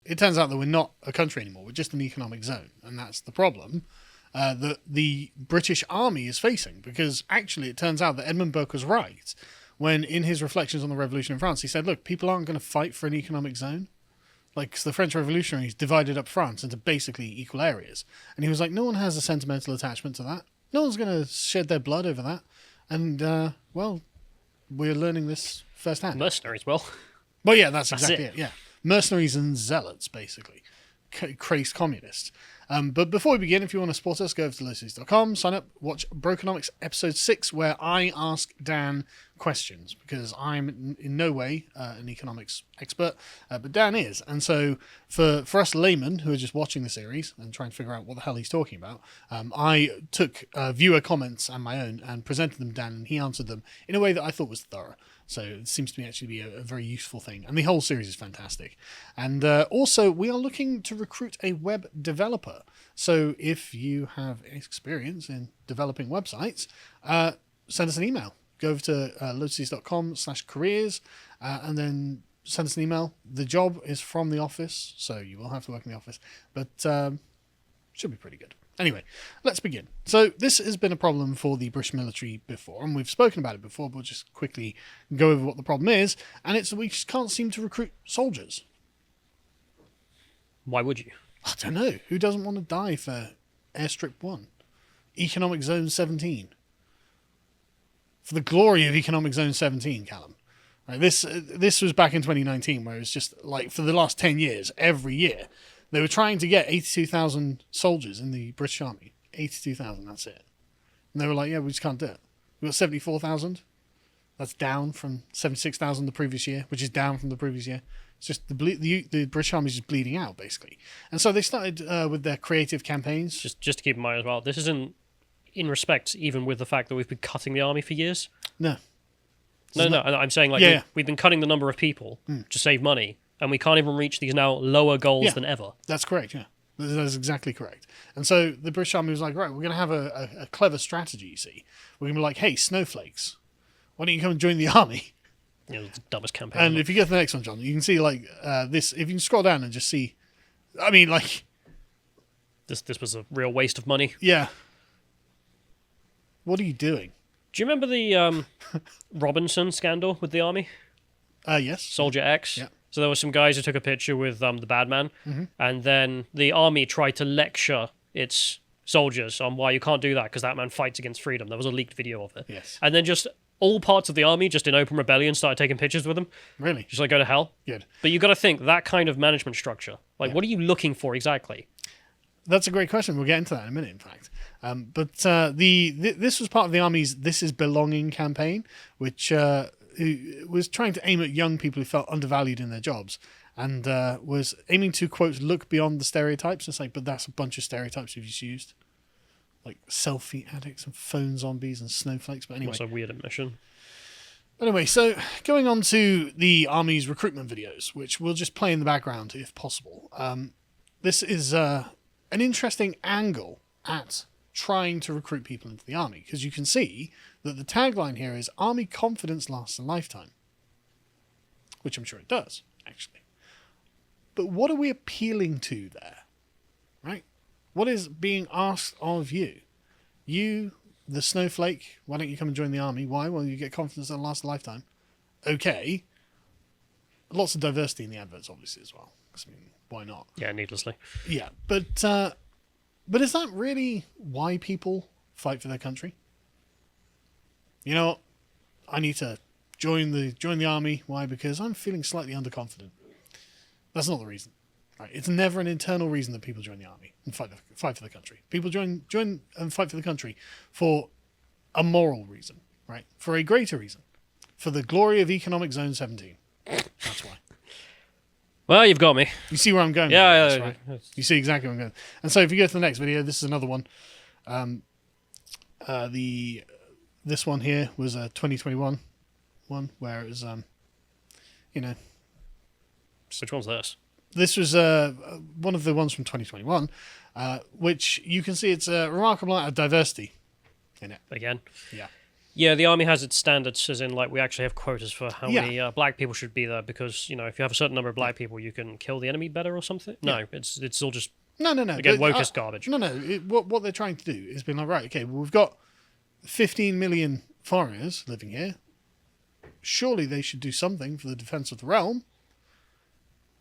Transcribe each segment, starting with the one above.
it turns out that we're not a country anymore. We're just an economic zone, and that's the problem that the British Army is facing. Because actually, it turns out that Edmund Burke was right when, in his reflections on the revolution in France, he said, "Look, people aren't going to fight for an economic zone. Like, 'cause the French revolutionaries divided up France into basically equal areas." And he was like, no one has a sentimental attachment to that. No one's going to shed their blood over that. And, well, we're learning this firsthand. Mercenaries, well. Well, yeah, that's exactly it. Yeah. Mercenaries and zealots, basically. Crazed communists. But before we begin, if you want to support us, go over to Lotus.com, sign up, watch Brokenomics episode 6, where I ask Dan questions, because I'm in no way an economics expert, but Dan is. And so for us laymen who are just watching the series and trying to figure out what the hell he's talking about, I took viewer comments and my own and presented them to Dan, and he answered them in a way that I thought was thorough. So it seems to me actually be a very useful thing. And the whole series is fantastic. And also, we are looking to recruit a web developer. So if you have experience in developing websites, send us an email. Go over to lotus.com/careers and then send us an email. The job is from the office, so you will have to work in the office. But should be pretty good. Anyway, let's begin. So this has been a problem for the British military before, and we've spoken about it before, but we'll just quickly go over what the problem is, and it's that we just can't seem to recruit soldiers. Why would you? I don't know. Who doesn't want to die for Airstrip 1? Economic Zone 17. For the glory of Economic Zone 17, Callum. Right, this was back in 2019, where it was just like, for the last 10 years, every year, they were trying to get 82,000 soldiers in the British Army. 82,000, that's it. And they were like, yeah, we just can't do it. We've got 74,000. That's down from 76,000 the previous year, which is down from the previous year. It's just the British Army is just bleeding out, basically. And so they started with their creative campaigns. Just to keep in mind as well, this isn't in respect even with the fact that we've been cutting the army for years. No. No, I'm saying we've been cutting the number of people to save money, and we can't even reach these now lower goals than ever. That's correct, yeah. That's exactly correct. And so the British Army was like, right, we're going to have a clever strategy, you see. We're going to be like, hey, snowflakes, why don't you come and join the army? Yeah, it's the dumbest campaign. And if you go to the next one, John, you can see, like, this, if you can scroll down and just see, I mean, like... This was a real waste of money. Yeah. What are you doing? Do you remember the Robinson scandal with the army? Yes. Soldier X? Yeah. So there were some guys who took a picture with the bad man, and then the army tried to lecture its soldiers on why you can't do that, because that man fights against freedom. There was a leaked video of it. Yes. And then just all parts of the army, just in open rebellion, started taking pictures with them. Really? Just like, go to hell. Good. But you got to think, that kind of management structure, like, what are you looking for exactly? That's a great question. We'll get into that in a minute, in fact. But this was part of the Army's This Is Belonging campaign, which was trying to aim at young people who felt undervalued in their jobs, and was aiming to, quote, look beyond the stereotypes. It's like, but that's a bunch of stereotypes you've just used. Like selfie addicts and phone zombies and snowflakes. But anyway. That's a weird admission. Anyway, so going on to the Army's recruitment videos, which we'll just play in the background if possible. This is an interesting angle at trying to recruit people into the army, because you can see that the tagline here is "Army confidence lasts a lifetime," which I'm sure it does, actually. But what are we appealing to there, right? What is being asked of you? You, the snowflake, why don't you come and join the army? Why? Well, you get confidence that lasts a lifetime. Okay. Lots of diversity in the adverts, obviously, as well. I mean, why not? Yeah, needlessly. Yeah, but is that really why people fight for their country? You know what? I need to join the army. Why? Because I'm feeling slightly underconfident. That's not the reason. Right? It's never an internal reason that people join the army and fight for the country. People join and fight for the country for a moral reason, right? For a greater reason. For the glory of Economic Zone 17. That's why. Well, you've got me. You see where I'm going? Yeah. Right? You see exactly where I'm going. And so if you go to the next video, this is another one. This one here was a 2021 one where it was, Which one's this? This was one of the ones from 2021, which you can see it's a remarkable amount of diversity in it. Again? Yeah. Yeah, the army has its standards, as in, like, we actually have quotas for how Yeah. many black people should be there, because, if you have a certain number of black people, you can kill the enemy better or something. No, it's all just, No. again, wokeist garbage. No. What they're trying to do is being like, right, okay, well, we've got 15 million foreigners living here. Surely they should do something for the defense of the realm.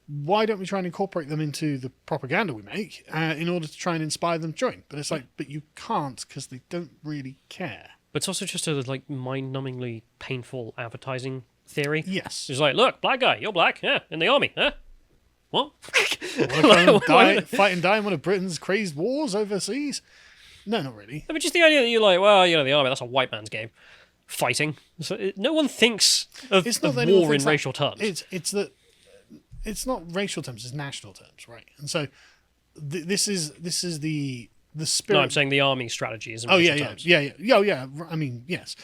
Why don't we try and incorporate them into the propaganda we make in order to try and inspire them to join? But it's like, but you can't, because they don't really care. But it's also just a, like, mind-numbingly painful advertising theory. Yes. It's like, look, black guy, you're black, yeah, in the army, huh? What? Fight and die in one of Britain's crazed wars overseas? No, not really. I mean, just the idea that you're like, well, the army, that's a white man's game. Fighting. So no one thinks of war in racial terms. It's not racial terms, it's national terms, right? And so this is the spirit. No, I'm saying the army strategy is in Oh racial yeah. terms. Yeah. I mean, yes,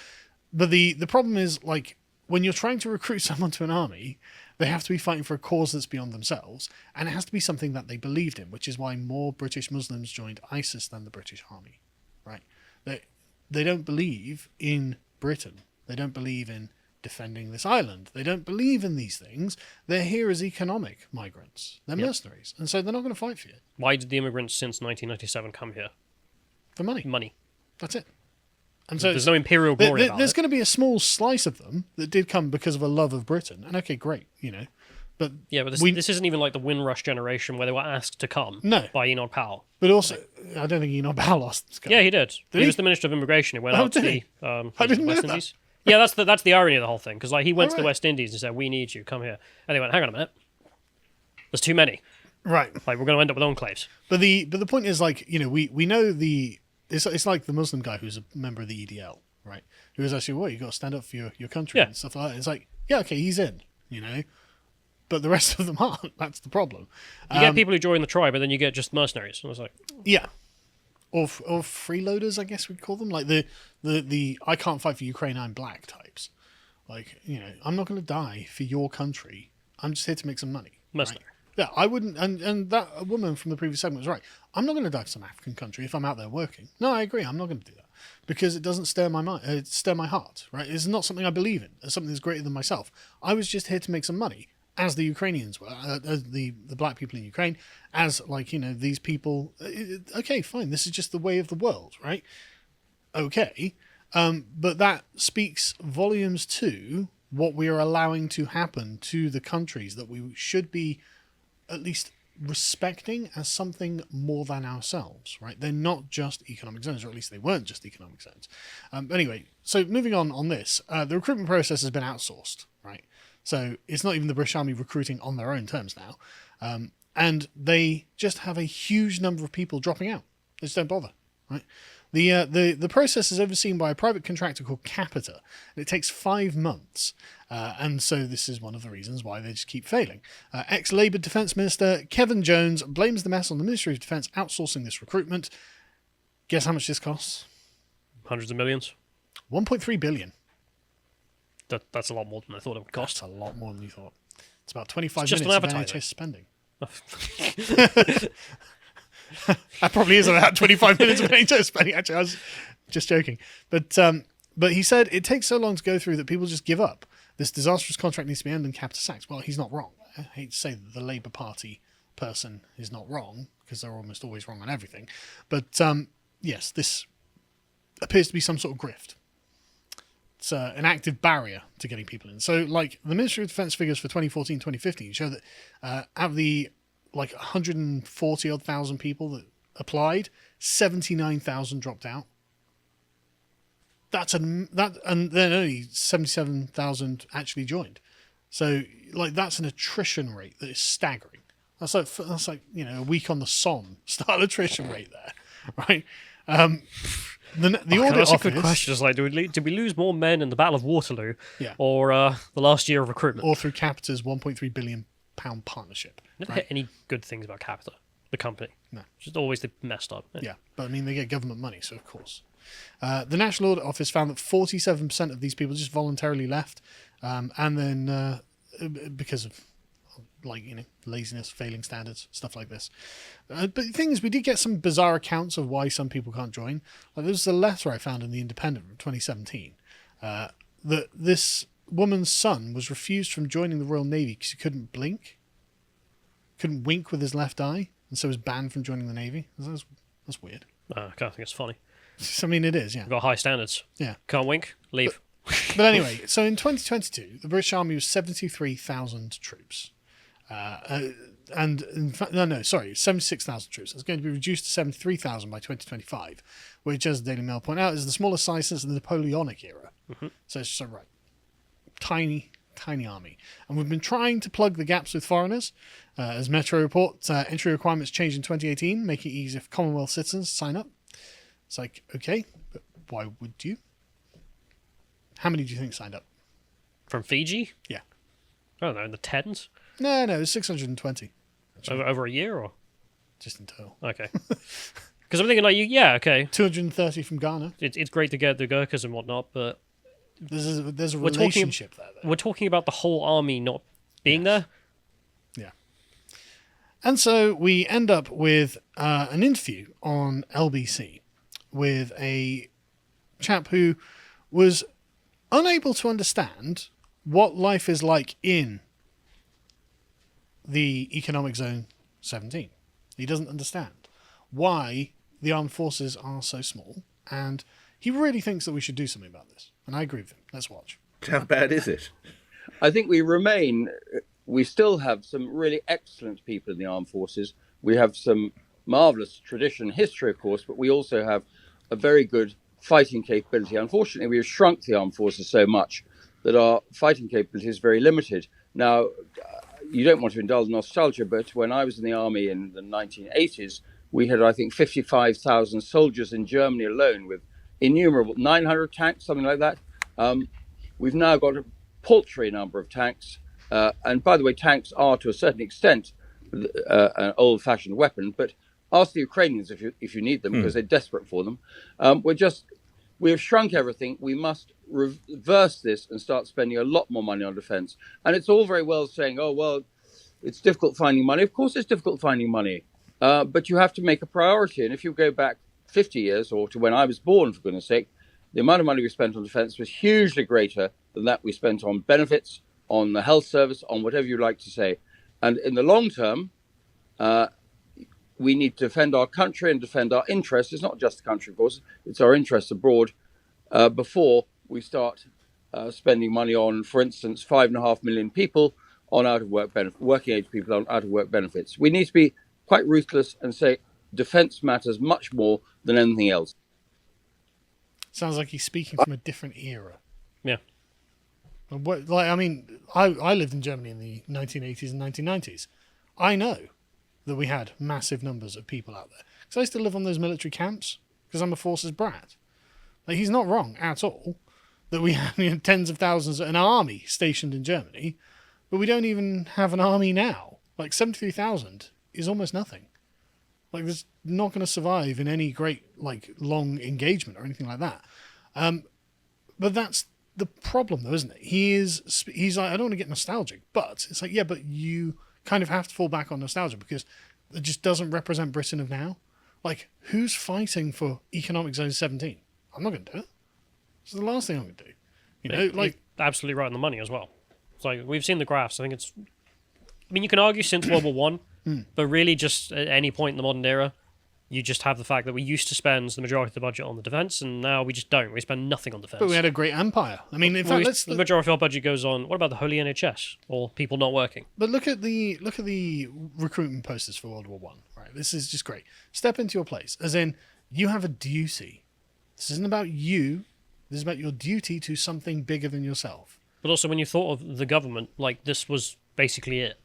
but the problem is, like, when you're trying to recruit someone to an army, they have to be fighting for a cause that's beyond themselves, and it has to be something that they believed in, which is why more British Muslims joined ISIS than the British Army, right? They don't believe in Britain. They don't believe in defending this island. They don't believe in these things. They're here as economic migrants. They're mercenaries, and so they're not going to fight for you. Why did the immigrants since 1997 come here? For money. Money. That's it. And so There's no imperial glory about there's it. going to be a small slice of them that did come because of a love of Britain. And okay, great, But Yeah, but this isn't even like the Windrush generation where they were asked to come by Enoch Powell. But also, I don't think Enoch Powell lost. Yeah, he did. He he? was the Minister of Immigration. He went out to did the I didn't know West that. Indies. Yeah, that's the irony of the whole thing. Because, like, he went to the right. West Indies and said, "We need you. Come here." And they went, "Hang on a minute. There's too many. Right. Like, we're going to end up with enclaves." But the point is, like, we know it's like the Muslim guy who's a member of the EDL, right? Who was actually, you got to stand up for your country Yeah. and stuff like that. It's like, yeah, okay, he's in, but the rest of them aren't. That's the problem. You get people who join the tribe, but then you get just mercenaries. And I was like, Yeah. Or freeloaders, I guess we'd call them, like the I can't fight for Ukraine, I'm black types. Like, I'm not going to die for your country. I'm just here to make some money. mercenary. Right? Yeah, I wouldn't. And that woman from the previous segment was right. I'm not going to die for some African country if I'm out there working. No, I agree. I'm not going to do that because it doesn't stir my mind. It stir my heart. Right? It's not something I believe in. It's something that's greater than myself. I was just here to make some money, as the Ukrainians were, as the black people in Ukraine, as these people. Okay, fine. This is just the way of the world, right? Okay, but that speaks volumes to what we are allowing to happen to the countries that we should be at least respecting as something more than ourselves, right? They're not just economic zones, or at least they weren't just economic zones. Anyway, so moving on this, the recruitment process has been outsourced, right? So it's not even the British Army recruiting on their own terms now. And they just have a huge number of people dropping out. They just don't bother, right? The process is overseen by a private contractor called Capita, and it takes 5 months. And so this is one of the reasons why they just keep failing. Ex-Labour Defence Minister Kevin Jones blames the mess on the Ministry of Defence outsourcing this recruitment. Guess how much this costs? Hundreds of millions. 1.3 billion. That's a lot more than I thought it would cost. That's a lot more than you thought. It's about 25 Just minutes an of advertising. NHS spending. That probably is about 25 minutes of NHS spending. Actually, I was just joking. But he said it takes so long to go through that people just give up. This disastrous contract needs to be ended and Capita sacked. Well, he's not wrong. I hate to say that the Labour Party person is not wrong, because they're almost always wrong on everything. But yes, this appears to be some sort of grift. It's an active barrier to getting people in. So, like, the Ministry of Defence figures for 2014-2015 show that out of the 140 odd thousand people that applied, 79,000 dropped out. And then only 77,000 actually joined. So, that's an attrition rate that is staggering. That's like a week on the Somme style attrition rate there, right? The audit That's office, a good question. It's like, did we lose more men in the Battle of Waterloo, Yeah. or the last year of recruitment? or through Capita's £1.3 billion partnership. Never right? heard any good things about Capita, the company. No. Just always they messed up. Yeah, but I mean, they get government money, so of course. The National Audit Office found that 47% of these people just voluntarily left, and then because of laziness, failing standards, stuff like this. But the thing is, we did get some bizarre accounts of why some people can't join. There was a letter I found in the Independent from 2017 that this woman's son was refused from joining the Royal Navy because he couldn't wink with his left eye, and so was banned from joining the Navy. That's weird. I think it's funny. I mean, it is, yeah. We've got high standards. Yeah. Can't wink, leave. But anyway, so in 2022, the British Army was 73,000 troops. And in fact, 76,000 troops. It's going to be reduced to 73,000 by 2025, which, as the Daily Mail point out, is the smallest size since the Napoleonic era. Mm-hmm. So it's just right. Tiny army. And we've been trying to plug the gaps with foreigners. As Metro report, entry requirements changed in 2018, making it easier for Commonwealth citizens to sign up. It's like, okay, but why would you? How many do you think signed up? From Fiji? Yeah. I don't know, in the tens? No, it was 620. Over a year, or? Just in total. Okay. Because I'm thinking, like, yeah, okay. 230 from Ghana. It's great to get the Gurkhas and whatnot, but... There's a relationship there, though. We're talking about the whole army not being there. Yeah. And so we end up with an interview on LBC with a chap who was unable to understand what life is like in the Economic Zone 17. He doesn't understand why the armed forces are so small, and he really thinks that we should do something about this. And I agree with him. Let's watch. How bad is it? I think we still have some really excellent people in the armed forces. We have some marvelous tradition and history, of course, but we also have a very good fighting capability. Unfortunately, we have shrunk the armed forces so much that our fighting capability is very limited. Now, you don't want to indulge nostalgia, but when I was in the army in the 1980s, we had, I think, 55,000 soldiers in Germany alone with innumerable 900 tanks, something like that. We've now got a paltry number of tanks. And by the way, tanks are to a certain extent an old-fashioned weapon, but ask the Ukrainians if you need them, because they're desperate for them. We have shrunk everything. We must reverse this and start spending a lot more money on defense. And it's all very well saying, oh, well, it's difficult finding money. Of course it's difficult finding money, but you have to make a priority. And if you go back 50 years, or to when I was born, for goodness sake, the amount of money we spent on defense was hugely greater than that we spent on benefits, on the health service, on whatever you like to say. And in the long term, we need to defend our country and defend our interests. It's not just the country, of course. It's our interests abroad before we start spending money on, for instance, 5.5 million people on out-of-work working age people on out-of-work benefits. We need to be quite ruthless and say defense matters much more than anything else. Sounds like he's speaking from a different era. Yeah. I lived in Germany in the 1980s and 1990s. I know that we had massive numbers of people out there. Because I used to live on those military camps, because I'm a forces brat. Like, he's not wrong at all that we have tens of thousands, an army stationed in Germany, but we don't even have an army now. Like, 73,000 is almost nothing. Like, it's not going to survive in any great, like, long engagement or anything like that. But that's the problem, though, isn't it? He's like, I don't want to get nostalgic, but it's like, yeah, but you kind of have to fall back on nostalgia because it just doesn't represent Britain of now. Like, who's fighting for Economic Zone 17? I'm not going to do it. It's the last thing I'm going to do. You're absolutely right on the money as well. It's like, we've seen the graphs. I think it's... I mean, you can argue since World War One, but really just at any point in the modern era, you just have the fact that we used to spend the majority of the budget on the defence, and now we just don't. We spend nothing on defence. But we had a great empire. I mean, in fact, the majority of our budget goes on. What about the Holy NHS or people not working? But look at the recruitment posters for World War One. Right, this is just great. Step into your place, as in you have a duty. This isn't about you. This is about your duty to something bigger than yourself. But also, when you thought of the government, like, this was basically it.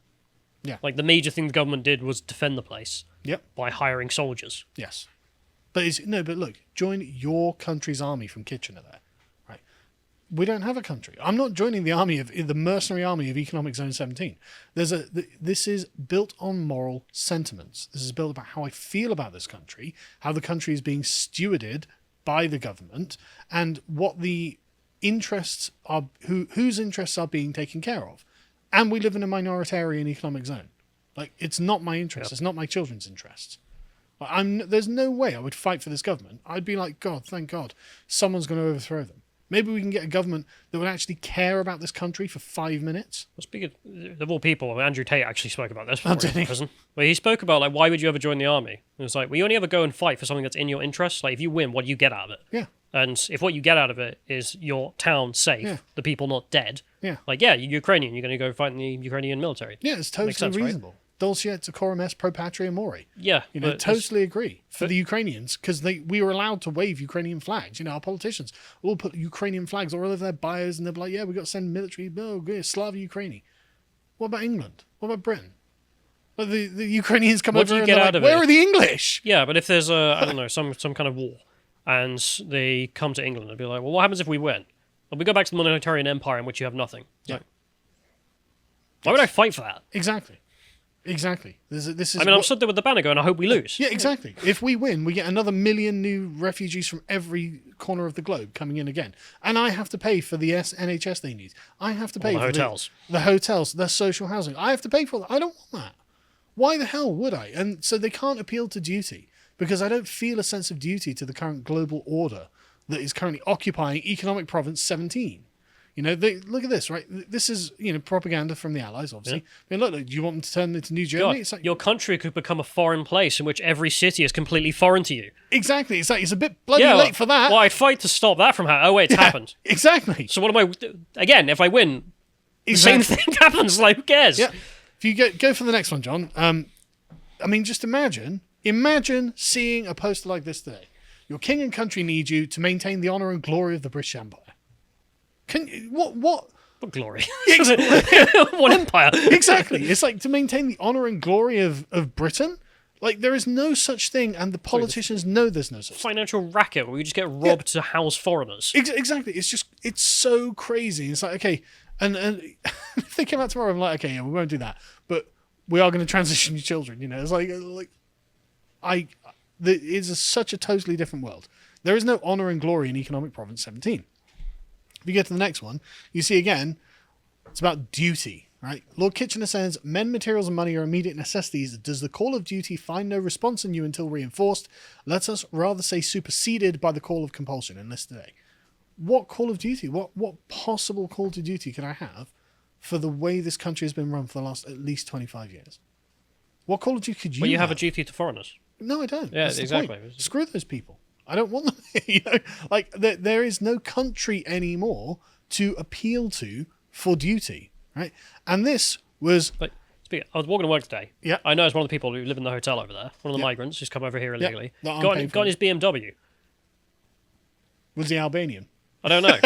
Yeah. Like, the major thing the government did was defend the place. Yep. By hiring soldiers. Yes. But look, join your country's army from Kitchener there. Right. We don't have a country. I'm not joining the mercenary army of Economic Zone 17. This is built on moral sentiments. This is built about how I feel about this country, how the country is being stewarded by the government, and what the interests are, whose interests are being taken care of. And we live in a minoritarian economic zone. Like, it's not my interest. Yep. It's not my children's interests. There's no way I would fight for this government. I'd be like, God, thank God, someone's going to overthrow them. Maybe we can get a government that would actually care about this country for 5 minutes. Well, speaking of all people, Andrew Tate actually spoke about this before did he was in he? prison. Where he spoke about, like, why would you ever join the army? And it's like, well, you only ever go and fight for something that's in your interest. Like, if you win, what do you get out of it? Yeah. And if what you get out of it is your town safe, the people not dead, Yeah. like, yeah, you're Ukrainian, you're going to go fight in the Ukrainian military. Yeah, it's totally Makes sense, right? reasonable. Dulce et decorum est pro patria more. Yeah. Totally agree. For the Ukrainians, because we were allowed to wave Ukrainian flags. Our politicians all put Ukrainian flags all over their bios, and they're like, yeah, we've got to send military, Slava Ukraini. What about England? What about Britain? Well, the Ukrainians come What over do you and get they're out like, of where it? are the English? Yeah, but if there's I don't know, some kind of war, and they come to England and be like, well, what happens if we win? Well, we go back to the monetarian empire in which you have nothing. Yeah. Like, why would I fight for that? Exactly. This is. I'm stood there with the banner going, I hope we lose. Yeah, exactly. If we win, we get another 1 million new refugees from every corner of the globe coming in again. And I have to pay for the NHS they need. I have to pay the for hotels. The hotels, their social housing. I have to pay for that. I don't want that. Why the hell would I? And so they can't appeal to duty because I don't feel a sense of duty to the current global order that is currently occupying economic province 17. Look at this, right? This is, propaganda from the Allies, obviously. I mean, look, do you want them to turn into New Germany? God, It's like, your country could become a foreign place in which every city is completely foreign to you. exactly. It's like, it's a bit bloody late for that. Well, I'd fight to stop that from happening. Oh, wait, it's happened. Exactly. So what am I... Again, if I win, the same thing happens. Like, who cares? Yeah. If you go for the next one, John. I mean, just imagine seeing a poster like this today. Your king and country need you to maintain the honour and glory of the British Empire. What? What glory? What empire? Exactly. It's like to maintain the honour and glory of Britain. Like, there is no such thing, and the politicians know there's no such thing. Financial racket where you just get robbed to house foreigners. Exactly. It's so crazy. It's like, okay, and if they came out tomorrow, I'm like, okay, yeah, we won't do that, but we are going to transition your children. It's it's such a totally different world. There is no honour and glory in economic province 17. If you get to the next one, you see again, it's about duty, right? Lord Kitchener says, men, materials, and money are immediate necessities. Does the call of duty find no response in you until reinforced? Let us rather say superseded by the call of compulsion. Enlist today. What call of duty? What possible call to duty could I have for the way this country has been run for the last at least 25 years? What call of duty could you Well, you have a duty to foreigners. No, I don't. Yeah, That's the exactly. point. Screw those people. I don't want them. There is no country anymore to appeal to for duty, right? And this was. But I was walking to work today. Yeah. I know it's one of the people who live in the hotel over there. One of the migrants who's come over here illegally. that I'm Got paying for. his BMW. Was he Albanian? I don't know.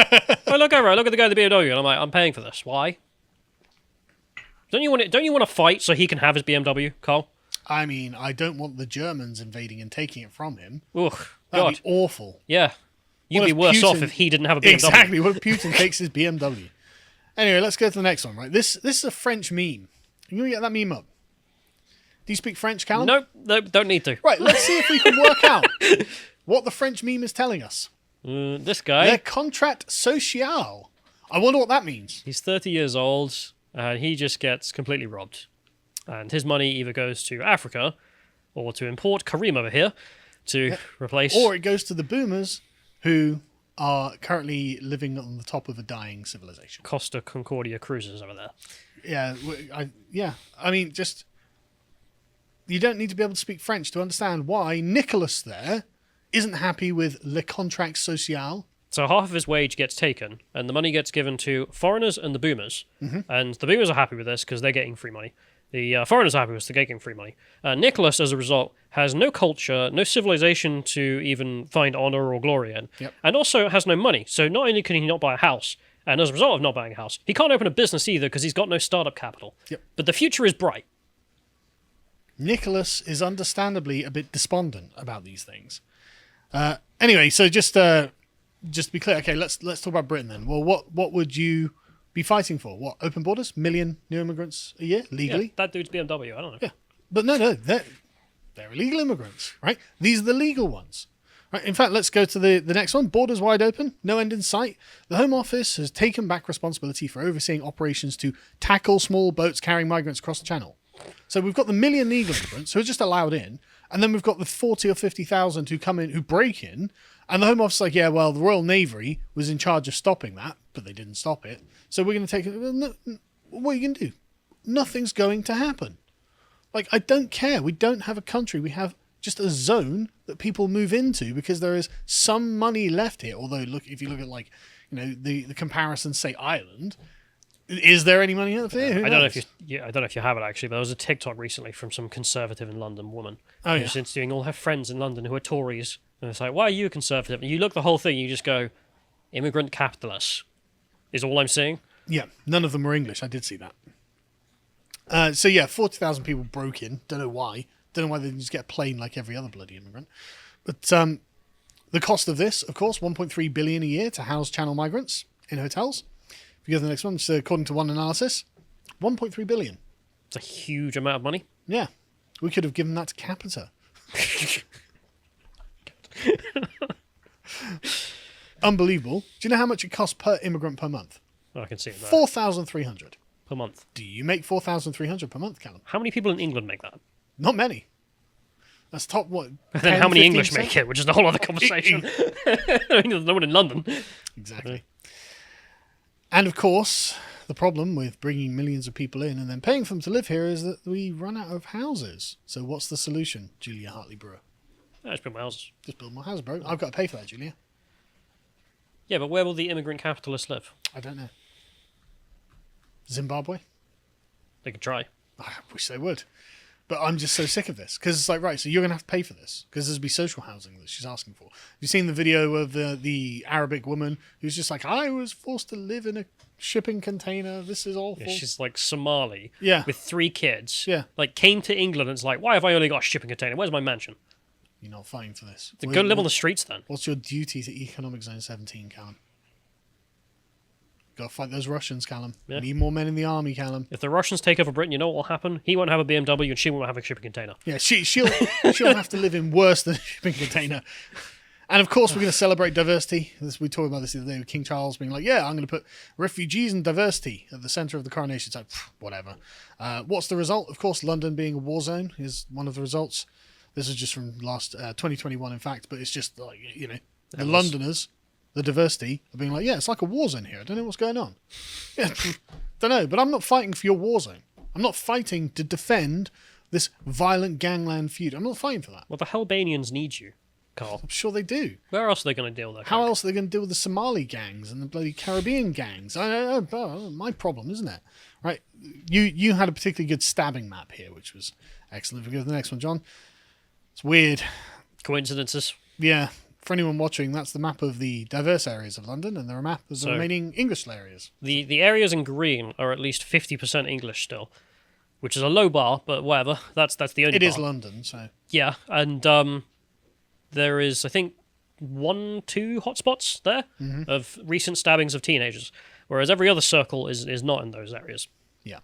I look over. I look at the guy at the BMW, and I'm like, I'm paying for this. Why? Don't you want to fight so he can have his BMW, Carl? I mean, I don't want the Germans invading and taking it from him. Ugh, That'd God. be awful. Yeah. You'd What be if worse off Putin- if he didn't have a BMW. Exactly. What if Putin takes his BMW? Anyway, let's go to the next one, right? This is a French meme. You want to get that meme up? Do you speak French, Callum? Nope, don't need to. Right, let's see if we can work out what the French meme is telling us. This guy, Their contrat social. I wonder what that means. he's 30 years old, and he just gets completely robbed. And his money either goes to Africa or to import Kareem over here to replace... Or it goes to the boomers who are currently living on the top of a dying civilization. Costa Concordia cruises over there. Yeah, I mean, just... You don't need to be able to speak French to understand why Nicholas there isn't happy with le contrat social. So half of his wage gets taken, and the money gets given to foreigners and the boomers. Mm-hmm. And the boomers are happy with this because they're getting free money. The foreigners are happy because they're getting free money. Nicholas, as a result, has no culture, no civilization to even find honor or glory in, and also has no money. So not only can he not buy a house, and as a result of not buying a house, he can't open a business either because he's got no startup capital. Yep. But the future is bright. Nicholas is understandably a bit despondent about these things. Anyway, so just to be clear, okay, let's talk about Britain then. Well, what would you be fighting for? What, open borders? 1 million new immigrants a year legally? Yeah, that dude's BMW, I don't know. Yeah, but no, they're illegal immigrants, right? These are the legal ones. Right. In fact, let's go to the next one. Borders wide open, no end in sight. The Home Office has taken back responsibility for overseeing operations to tackle small boats carrying migrants across the channel. So we've got the 1 million legal immigrants who are just allowed in, and then we've got the 40 or 50,000 who come in, who break in, And the Home Office is like, yeah, well, the Royal Navy was in charge of stopping that, but they didn't stop it. So we're going to take it. Well, no, what are you going to do? Nothing's going to happen. Like, I don't care. We don't have a country. We have just a zone that people move into because there is some money left here. Although, look, if you look at, like, you know, the comparison, say, Ireland, is there any money left here? I don't know if you have it actually, but there was a TikTok recently from some conservative in London woman who's interviewing all her friends in London who are Tories, and it's like, why are you a conservative? And you look at the whole thing, you just go, immigrant capitalists is all I'm seeing. Yeah, none of them were English. I did see that. 40,000 people broke in. Don't know why. Don't know why they didn't just get a plane like every other bloody immigrant. But the cost of this, of course, 1.3 billion a year to house channel migrants in hotels. If you go to the next one, so according to one analysis, 1.3 billion. It's a huge amount of money. Yeah. We could have given that to Capita. Unbelievable. Do you know how much it costs per immigrant per month? Oh, I can see it there. 4,300 per month. Do you make 4,300 per month, Callum? How many people in England make that? Not many. That's top, what? And then 10, how many 15%? English make it, which is a whole other conversation. I mean, there's no one in London. Exactly. And of course, the problem with bringing millions of people in and then paying for them to live here is that we run out of houses. So what's the solution, Julia Hartley-Brewer? Just build my houses. Just build more houses, bro. I've got to pay for that, Julia. Yeah, but where will the immigrant capitalists live? I don't know. Zimbabwe? They could try. I wish they would. But I'm just so sick of this. Because it's like, right, so you're going to have to pay for this. Because there's be social housing that she's asking for. Have you seen the video of the Arabic woman who's just like, I was forced to live in a shipping container. This is awful. Yeah, she's like Somali. Yeah. With 3 kids. Yeah. Like, came to England and it's like, why have I only got a shipping container? Where's my mansion? You're not fighting for this. Go live on the streets then. What's your duty to Economic Zone 17, Callum? Got to fight those Russians, Callum. Yeah. Need more men in the army, Callum. If the Russians take over Britain, you know what will happen? He won't have a BMW and she won't have a shipping container. Yeah, she'll have to live in worse than a shipping container. And of course, we're going to celebrate diversity. We talked about this the other day with King Charles being like, yeah, I'm going to put refugees and diversity at the centre of the coronation. It's like, whatever. What's the result? Of course, London being a war zone is one of the results. This is just from last 2021, in fact, but it's just like, you know, the Londoners, the diversity, are being like, yeah, it's like a war zone here. I don't know what's going on. Yeah, don't know, but I'm not fighting for your war zone. I'm not fighting to defend this violent gangland feud. I'm not fighting for that. Well, the Albanians need you, Carl. I'm sure they do. Where else are they going to deal with that? How else are they going to deal with the Somali gangs and the bloody Caribbean gangs? I know, my problem, isn't it? Right? You had a particularly good stabbing map here, which was excellent. If we go to the next one, John. It's weird. Coincidences. Yeah. For anyone watching, that's the map of the diverse areas of London, and there are a map of the remaining English areas. The areas in green are at least 50% English still, which is a low bar, but whatever. That's the only It bar. is London, so... Yeah, and there is, I think, 1-2 hotspots there of recent stabbings of teenagers, whereas every other circle is not in those areas. Yeah.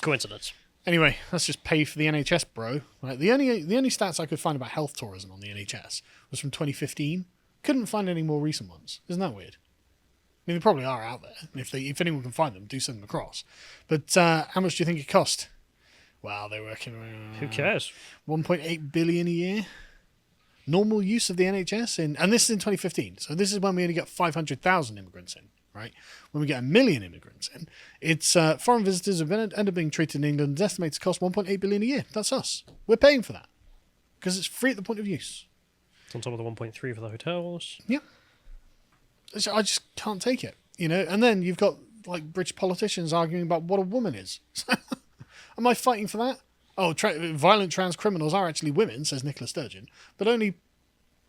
Coincidence. Anyway, let's just pay for the NHS, bro. Right, the only stats I could find about health tourism on the NHS was from 2015. Couldn't find any more recent ones. Isn't that weird? I mean, they probably are out there. If anyone can find them, do send them across. But how much do you think it cost? Wow, they're working. Who cares? 1.8 billion a year. Normal use of the NHS and this is in 2015. So this is when we only got 500,000 immigrants in. Right, when we get 1 million immigrants in, it's foreign visitors have end up being treated in England. It's estimated to cost 1.8 billion a year. That's us. We're paying for that because it's free at the point of use. It's on top of the 1.3 for the hotels. Yeah, I just can't take it, you know. And then you've got like British politicians arguing about what a woman is. Am I fighting for that? Oh, violent trans criminals are actually women, says Nicola Sturgeon, but only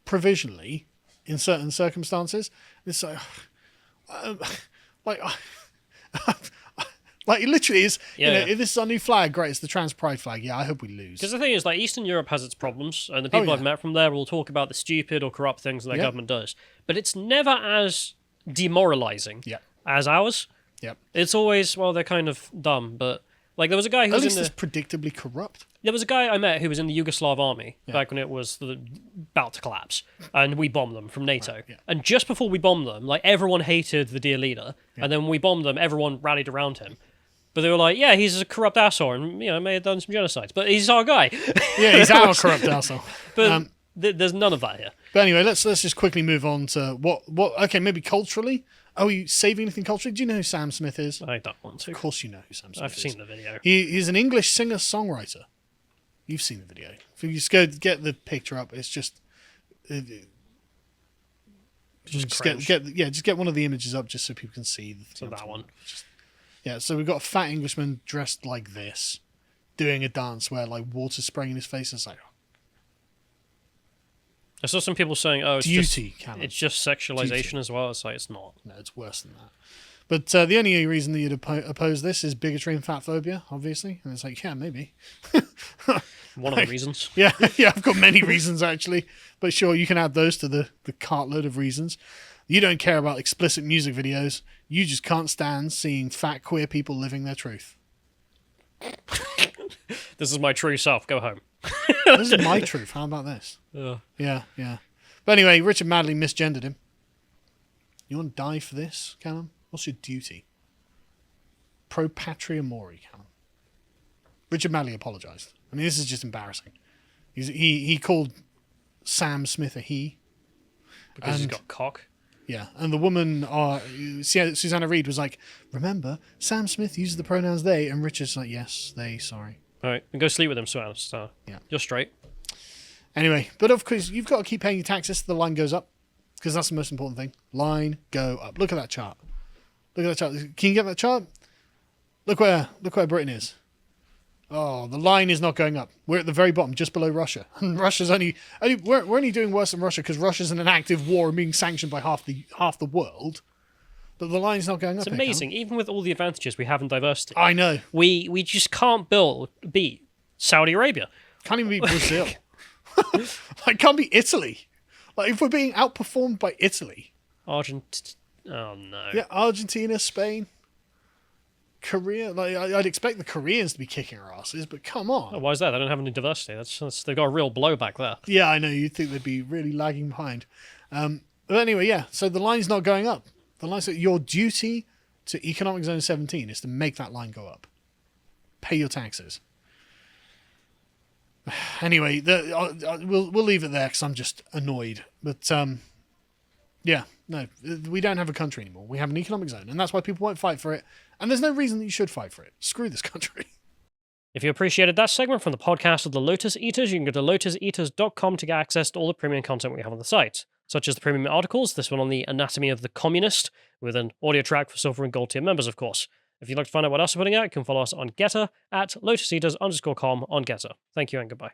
provisionally in certain circumstances. It's like, like it literally is. Yeah, you know, yeah. if this is our new flag, great. It's the trans pride flag. Yeah, I hope we lose. Because the thing is, like, Eastern Europe has its problems, and the people I've met from there will talk about the stupid or corrupt things that their government does. But it's never as demoralizing as ours. Yep. It's always, well, they're kind of dumb, but like there was a guy who was least in it's predictably corrupt. There was a guy I met who was in the Yugoslav army back when it was about to collapse, and we bombed them from NATO. Right, yeah. And just before we bombed them, like everyone hated the dear leader, and then when we bombed them, everyone rallied around him. But they were like, "Yeah, he's a corrupt asshole, and may have done some genocides, but he's our guy." Yeah, he's our corrupt asshole. But there's none of that here. But anyway, let's just quickly move on to what. Okay, maybe culturally. Are you saving anything culturally? Do you know who Sam Smith is? I don't want to. Of course, you know who Sam Smith I've is. seen the video. He's an English singer-songwriter. You've seen the video. If you just go get the picture up, it's just. Just get one of the images up just so people can see. So that one. So we've got a fat Englishman dressed like this, doing a dance where like water's spraying in his face. It's like I saw some people saying, "Oh, it's duty, it's just sexualization as well." It's like it's not. No, it's worse than that. But the only reason that you'd oppose this is bigotry and fat phobia, obviously. And it's like, yeah, maybe. One of the reasons. Yeah, I've got many reasons actually. But sure, you can add those to the cartload of reasons. You don't care about explicit music videos. You just can't stand seeing fat queer people living their truth. This is my true self. Go home. This is my truth. How about this? Yeah. But anyway, Richard Madley misgendered him. You want to die for this, Callum? What's your duty? Pro patria mori, Callum. Richard Madley apologised. I mean, this is just embarrassing. He called Sam Smith a he. Because he's got cock. Yeah, and the woman, Susanna Reid, was like, remember, Sam Smith uses the pronouns they, and Richard's like, yes, they, sorry. All right, and go sleep with him, Susanna. So yeah. You're straight. Anyway, but of course, you've got to keep paying your taxes so the line goes up, because that's the most important thing. Line, go up. Look at that chart. Look at that chart. Can you get that chart? Look where Britain is. Oh, the line is not going up. We're at the very bottom, just below Russia. And Russia's we're only doing worse than Russia because Russia's in an active war and being sanctioned by half the world. But the line's not going up. It's amazing, even with all the advantages we have in diversity. I know. We just can't beat Saudi Arabia. Can't even beat Brazil. Like, can't beat Italy. Like, if we're being outperformed by Italy. Oh no. Yeah, Argentina, Spain. Korea, like I'd expect the Koreans to be kicking our asses, but come on. Oh, why is that? They don't have any diversity. They've got a real blowback there. Yeah, I know. You'd think they'd be really lagging behind. But anyway, yeah. So the line's not going up. The line's your duty to Economic Zone 17 is to make that line go up. Pay your taxes. Anyway, we'll leave it there because I'm just annoyed. But yeah, no, we don't have a country anymore. We have an economic zone, and that's why people won't fight for it. And there's no reason that you should fight for it. Screw this country. If you appreciated that segment from the podcast of the Lotus Eaters, you can go to lotuseaters.com to get access to all the premium content we have on the site, such as the premium articles, this one on the anatomy of the communist, with an audio track for silver and gold tier members, of course. If you'd like to find out what else we're putting out, you can follow us on Getter at lotuseaters_com on Getter. Thank you and goodbye.